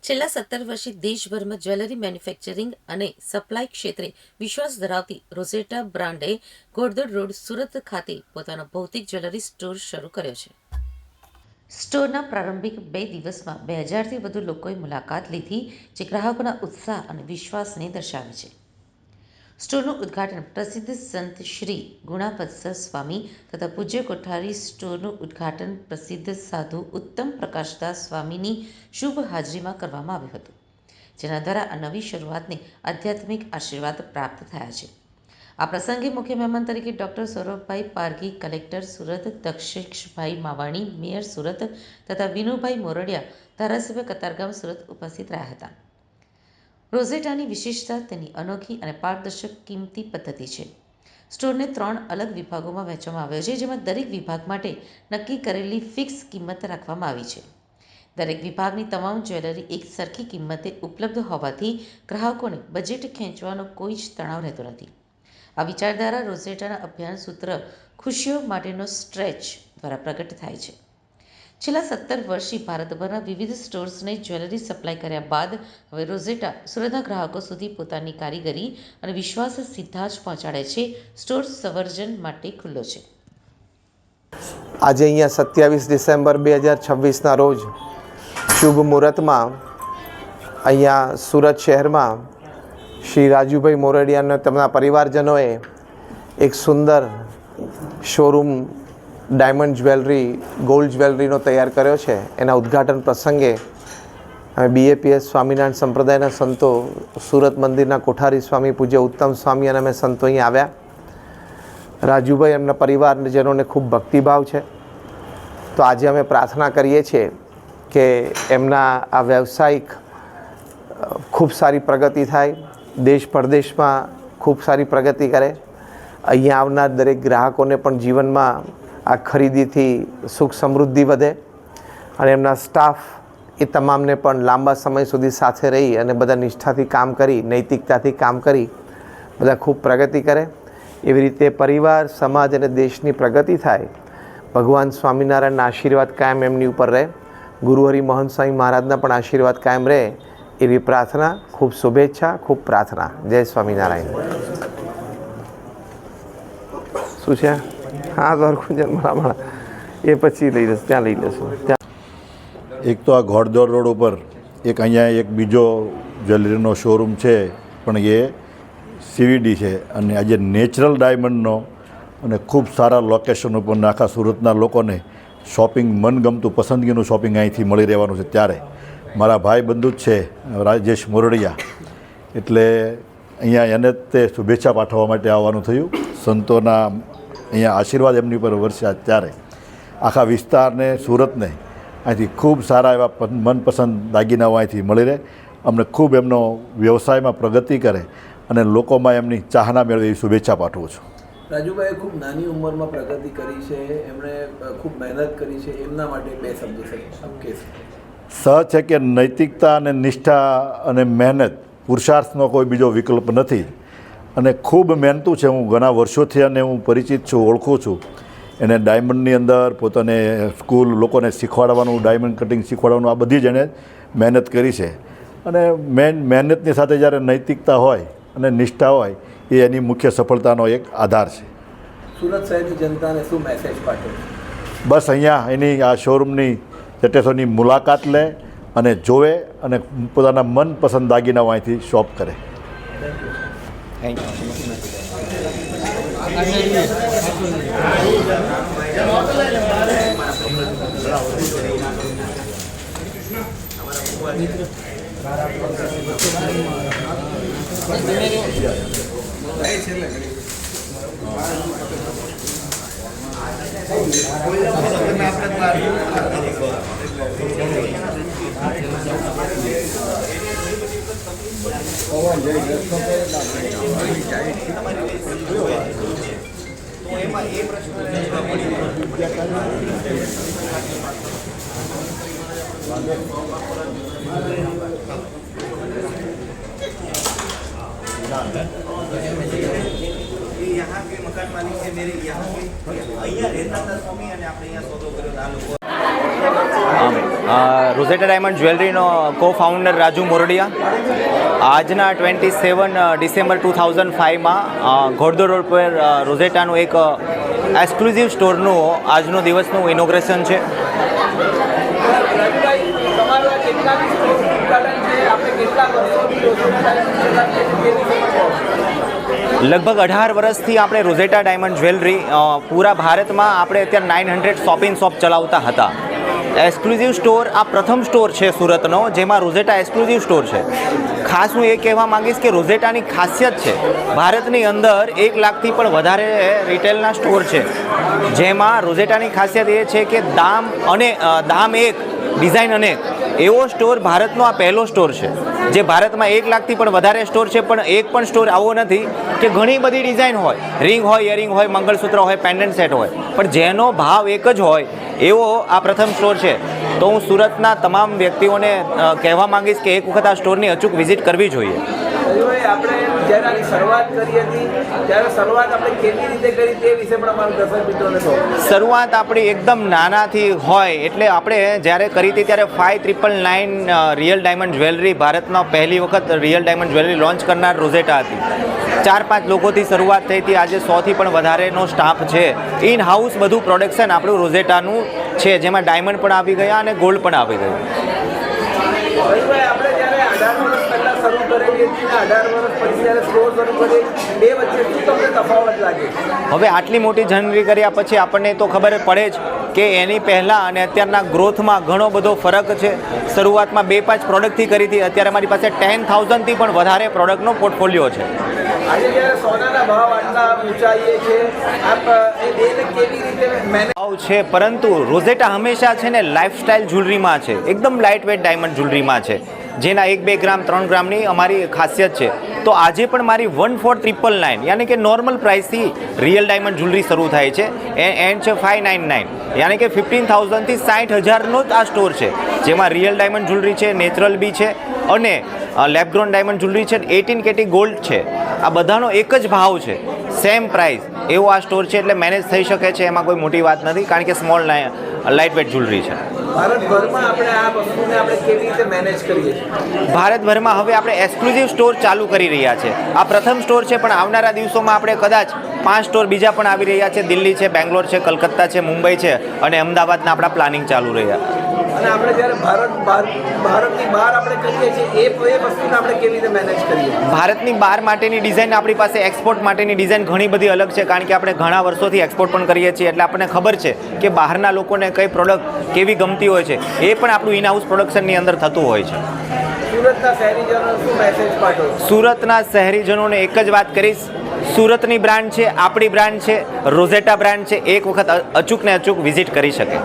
છેલ્લા 17 વર્ષથી દેશભરમાં જ્વેલરી મેન્યુફેક્ચરિંગ અને સપ્લાય ક્ષેત્રે વિશ્વાસ ધરાવતી રોઝેટા બ્રાન્ડે ઘોડદોડ રોડ સુરત ખાતે પોતાનો ભૌતિક જ્વેલરી સ્ટોર શરૂ કર્યો છે. સ્ટોરના પ્રારંભિક 2 દિવસમાં 2000થી વધુ લોકોએ મુલાકાત લીધી, જે ગ્રાહકોના ઉત્સાહ અને વિશ્વાસને દર્શાવે છે. સ્ટોરનું ઉદ્ઘાટન પ્રસિદ્ધ સંત શ્રી ગુણાપત્સર સ્વામી તથા પૂજ્ય કોઠારી સ્ટોરનું ઉદ્ઘાટન પ્રસિદ્ધ સાધુ ઉત્તમ પ્રકાશદાસ સ્વામીની શુભ હાજરીમાં કરવામાં આવ્યું હતું, જેના દ્વારા આ નવી શરૂઆતને આધ્યાત્મિક આશીર્વાદ પ્રાપ્ત થયા છે. આ પ્રસંગે મુખ્ય મહેમાન તરીકે doctor Saurabhbhai Parghi, collector Surat, Daksheshbhai Mavani, mayor Surat તથા વિનુભાઈ મોરડિયા, ધારાસભ્ય કતારગામ સુરત ઉપસ્થિત રહ્યા હતા. રોઝેટાની વિશેષતા તેની અનોખી અને પારદર્શક કિંમતી પદ્ધતિ છે. સ્ટોરને 3 અલગ વિભાગોમાં વહેંચવામાં આવ્યો છે, જેમાં દરેક વિભાગ માટે નક્કી કરેલી ફિક્સ કિંમત રાખવામાં આવી છે. દરેક વિભાગની તમામ જ્વેલરી એક સરખી કિંમતે ઉપલબ્ધ હોવાથી ગ્રાહકોને બજેટ ખેંચવાનો કોઈ જ તણાવ રહેતો નથી. આ વિચારધારા રોઝેટાના અભિયાન સૂત્ર ખુશીઓ માટેનો સ્ટ્રેચ દ્વારા પ્રગટ થાય છે. છેલ્લા 17 વર્ષથી ભારતભરના વિવિધ સ્ટોર્સને જ્વેલરી સપ્લાય કર્યા બાદ હવે રોઝેટા સુરતના ગ્રાહકો સુધી પોતાની કારીગરી અને વિશ્વાસ સીધા જ પહોંચાડે છે. સ્ટોર સંવર્ધન માટે ખુલ્લો છે. આજે અહીંયા 27 ડિસેમ્બર 2026ના રોજ શુભ મુહૂર્તમાં અહીંયા સુરત શહેરમાં શ્રી રાજુભાઈ મોરડિયા અને તેમના પરિવારજનોએ એક સુંદર શોરૂમ ડાયમંડ જ્વેલરી, ગોલ્ડ જ્વેલરીનો તૈયાર કર્યો છે. એના ઉદ્ઘાટન પ્રસંગે BAPS સ્વામિનારાયણ સંપ્રદાયના સંતો, સુરત મંદિરના કોઠારી સ્વામી પૂજ્ય ઉત્તમ સ્વામી અને અમે સંતો અહીં આવ્યા. રાજુભાઈ એમના પરિવારજનોને ખૂબ ભક્તિભાવ છે, તો આજે અમે પ્રાર્થના કરીએ છીએ કે એમના આ વ્યવસાયિક ખૂબ સારી પ્રગતિ થાય, દેશ પરદેશમાં ખૂબ સારી પ્રગતિ કરે, અહીંયા આવનાર દરેક ગ્રાહકોને પણ જીવનમાં આ ખરીદીથી સુખ સમૃદ્ધિ વધે અને એમના સ્ટાફ એ તમામને પણ લાંબા સમય સુધી સાથે રહી અને બધા નિષ્ઠાથી કામ કરી, નૈતિકતાથી કામ કરી બધા ખૂબ પ્રગતિ કરે. એવી રીતે પરિવાર, સમાજ અને દેશની પ્રગતિ થાય. ભગવાન સ્વામિનારાયણના આશીર્વાદ કાયમ એમની ઉપર રહે, ગુરુહરિ મહંત સ્વામી મહારાજના પણ આશીર્વાદ કાયમ રહે એવી પ્રાર્થના, ખૂબ શુભેચ્છા, ખૂબ પ્રાર્થના. જય સ્વામિનારાયણ. શું છે? હા, દ્વારકુંજન મારા એ પછી લઈ લેશું, ત્યાં લઈ લેશું. એક તો આ ઘોડદોડ રોડ ઉપર એક અહીંયા એક બીજો જ્વેલરીનો શોરૂમ છે, પણ એ CVD છે અને આજે નેચરલ ડાયમંડનો અને ખૂબ સારા લોકેશન ઉપર આખા સુરતના લોકોને શોપિંગ, મનગમતું પસંદગીનું શોપિંગ અહીંથી મળી રહેવાનું છે. ત્યારે મારા ભાઈ બંધુ જ છે રાજેશ મોરડિયા, એટલે અહીંયા એને તે શુભેચ્છા પાઠવવા માટે આવવાનું થયું. સંતોના અહીંયા આશીર્વાદ એમની ઉપર વરસ્યા ત્યારે આખા વિસ્તારને, સુરતને અહીંથી ખૂબ સારા એવા મનપસંદ દાગીનાઓ અહીંથી મળી રહે, અમને ખૂબ એમનો વ્યવસાયમાં પ્રગતિ કરે અને લોકોમાં એમની ચાહના મેળવે એવી શુભેચ્છા પાઠવું છું. રાજુભાઈએ ખૂબ નાની ઉંમરમાં પ્રગતિ કરી છે, એમણે ખૂબ મહેનત કરી છે, એમના માટે 2 શબ્દો કહેશો? સહજ છે કે નૈતિકતા અને નિષ્ઠા અને મહેનત, પુરુષાર્થનો કોઈ બીજો વિકલ્પ નથી અને ખૂબ મહેનતું છે. હું ઘણા વર્ષોથી અને હું પરિચિત છું, ઓળખું છું એને. ડાયમંડની અંદર પોતાને સ્કૂલ, લોકોને શીખવાડવાનું, ડાયમંડ કટિંગ શીખવાડવાનું, આ બધી જ એણે મહેનત કરી છે. અને મહેનતની સાથે જ્યારે નૈતિકતા હોય અને નિષ્ઠા હોય એ એની મુખ્ય સફળતાનો એક આધાર છે. સુરત શહેરની જનતાને શું મેસેજ પાઠવો? બસ અહીંયા એની આ શોરૂમની જટેશોની મુલાકાત લે અને જોવે અને પોતાના મનપસંદ દાગીનાઓ અહીંથી શોપ કરે. Thank you. यहाँ के मकान मालिक से मेरे यहाँ के रहता था स्वामी, आपने यहाँ सौदो करो। રોઝેટા ડાયમંડ જ્વેલરીનો કો ફાઉન્ડર રાજુ મોરડિયા. આજના 27 ડિસેમ્બર 2005માં ઘોડદોડ રોડ પર રોઝેટાનું એક એક્સક્લુઝિવ સ્ટોરનું આજનો દિવસનું ઇનોગ્રેશન છે. રાજુભાઈ, તમારું આ કેટલામી સ્ટોરનું ઉદ્ઘાટન છે? આપણે કેટલા વર્ષોથી રોઝેટા ડાયમંડ લગભગ 18 વર્ષથી આપણે રોઝેટા ડાયમંડ જ્વેલરી પૂરા ભારતમાં આપણે અત્યારે 900 શોપિંગ શોપ ચલાવતા હતા. એક્સક્લુઝિવ સ્ટોર આ પ્રથમ સ્ટોર છે સુરતનો જેમાં રોઝેટા એક્સક્લુઝિવ સ્ટોર છે. ખાસ હું એ કહેવા માંગીશ કે રોઝેટાની ખાસિયત છે ભારતની અંદર 1 લાખથી પણ વધારે રિટેલના સ્ટોર છે, જેમાં રોઝેટાની ખાસિયત એ છે કે દામ એક ડિઝાઇન અનેક એવો સ્ટોર ભારતનો આ પહેલો સ્ટોર છે. જે ભારતમાં 1 લાખથી પણ વધારે સ્ટોર છે, પણ એક પણ સ્ટોર આવો નથી કે ઘણી બધી ડિઝાઇન હોય, રિંગ હોય, ઇયરિંગ હોય, મંગળસૂત્ર હોય, પેન્ડન્ટ સેટ હોય, પણ જેનો ભાવ એક જ હોય એવો આ પ્રથમ સ્ટોર છે. તો હું સુરતના તમામ વ્યક્તિઓને કહેવા માંગીશ કે એક વખત આ સ્ટોરની અચૂક વિઝિટ કરવી જોઈએ. રાજુભાઈ, આપણે જ્યારે આની શરૂઆત કરી હતી ત્યારે શરૂઆત આપણે કેવી રીતે કરી તે વિશે પણ અમારા દર્શક મિત્રોને કહો. શરૂઆત આપણી એકદમ નાનાથી હોય એટલે આપણે જ્યારે કરી હતી ત્યારે 5999 રિયલ ડાયમંડ જ્વેલરી, ભારતમાં પહેલી વખત રિયલ ડાયમંડ જ્વેલરી લોન્ચ કરનાર રોઝેટા હતી. 4-5 લોકોથી શરૂઆત થઈ હતી. આજે 100થી પણ વધારેનો સ્ટાફ છે. ઇન હાઉસ બધું પ્રોડક્શન આપણું રોઝેટાનું છે, જેમાં ડાયમંડ પણ આવી ગયા અને ગોલ્ડ પણ આવી ગયું. રાજુભાઈ, આપણે જ્યારે 18 વર્ષ પહેલાં શરૂ કરેલી હતી ને 18 વર્ષ પછી જ્યારે સ્ટોર શરૂ કરી બે વચ્ચે શું તમને તફાવત લાગે? હવે આટલી મોટી જર્ની કર્યા પછી આપણને તો ખબર પડે જ કે એની પહેલાં અને અત્યારના ગ્રોથમાં ઘણો બધો ફરક છે. શરૂઆતમાં 2-5 પ્રોડક્ટથી કરી હતી, અત્યારે મારી પાસે 10,000થી પણ વધારે પ્રોડક્ટનો પોર્ટફોલિયો છે. આજે જ્યારે સોનાના ભાવ આટલા ઊંચાઈએ છે, આપ એને કેવી રીતે મેનેજ ભાવ છે, પરંતુ રોઝેટા હંમેશા છે ને લાઇફસ્ટાઇલ જ્વેલરીમાં છે, એકદમ લાઇટ વેટ ડાયમંડ જ્વેલરીમાં છે, જેના 1-2 ગ્રામ 3 ગ્રામની અમારી ખાસિયત છે. તો આજે પણ મારી 14,999 યાની કે નોર્મલ પ્રાઇસથી રિયલ ડાયમંડ જ્વેલરી શરૂ થાય છે. એન્ડ છે 599 યાની કે 15,000થી 60,000નો જ આ સ્ટોર છે, જેમાં રિયલ ડાયમંડ જ્વેલરી છે, નેચરલ બી છે અને લેબગ્રોન ડાયમંડ જ્વેલરી છે, 18 કેટી ગોલ્ડ છે. આ બધાનો એક જ ભાવ છે, સેમ પ્રાઇસ, એવો આ સ્ટોર છે. એટલે મેનેજ થઈ શકે છે, એમાં કોઈ મોટી વાત નથી, કારણ કે સ્મોલ લાઇટ વેટ જ્વેલરી છે. ભારતભરમાં આપણે આ વસ્તુને આપણે કેવી રીતે મેનેજ કરીએ છીએ? ભારતભરમાં હવે આપણે એક્સક્લુઝિવ સ્ટોર ચાલુ કરી રહ્યા છે. આ પ્રથમ સ્ટોર છે, પણ આવનારા દિવસોમાં આપણે કદાચ 5 સ્ટોર બીજા પણ આવી રહ્યા છે. દિલ્હી છે, બેંગ્લોર છે, કલકત્તા છે, મુંબઈ છે અને અમદાવાદના આપણા પ્લાનિંગ ચાલુ રહ્યા. અને આપણે જ્યારે ભારતની બહાર આપણે કરીએ છીએ એ વસ્તુને આપણે કેવી રીતે મેનેજ કરીએ? ભારતની બહાર માટેની ડિઝાઇન આપણી પાસે, એક્સપોર્ટ માટેની ડિઝાઇન ઘણી બધી અલગ છે, કારણ કે આપણે ઘણા વર્ષોથી એક્સપોર્ટ પણ કરીએ છીએ. એટલે આપણને ખબર છે કે બહારના લોકોને કઈ પ્રોડક્ટ કેવી ગમતી હોય છે. એ પણ આપણું ઇન હાઉસ પ્રોડક્શનની અંદર થતું હોય છે. સુરતના શહેરીજનોને શું મેસેજ પાઠવો? સુરતના શહેરીજનોને એક જ વાત કરીશ, સુરતની બ્રાન્ડ છે, આપણી બ્રાન્ડ છે, રોઝેટા બ્રાન્ડ છે, એક વખત અચૂક ને અચૂક વિઝિટ કરી શકે.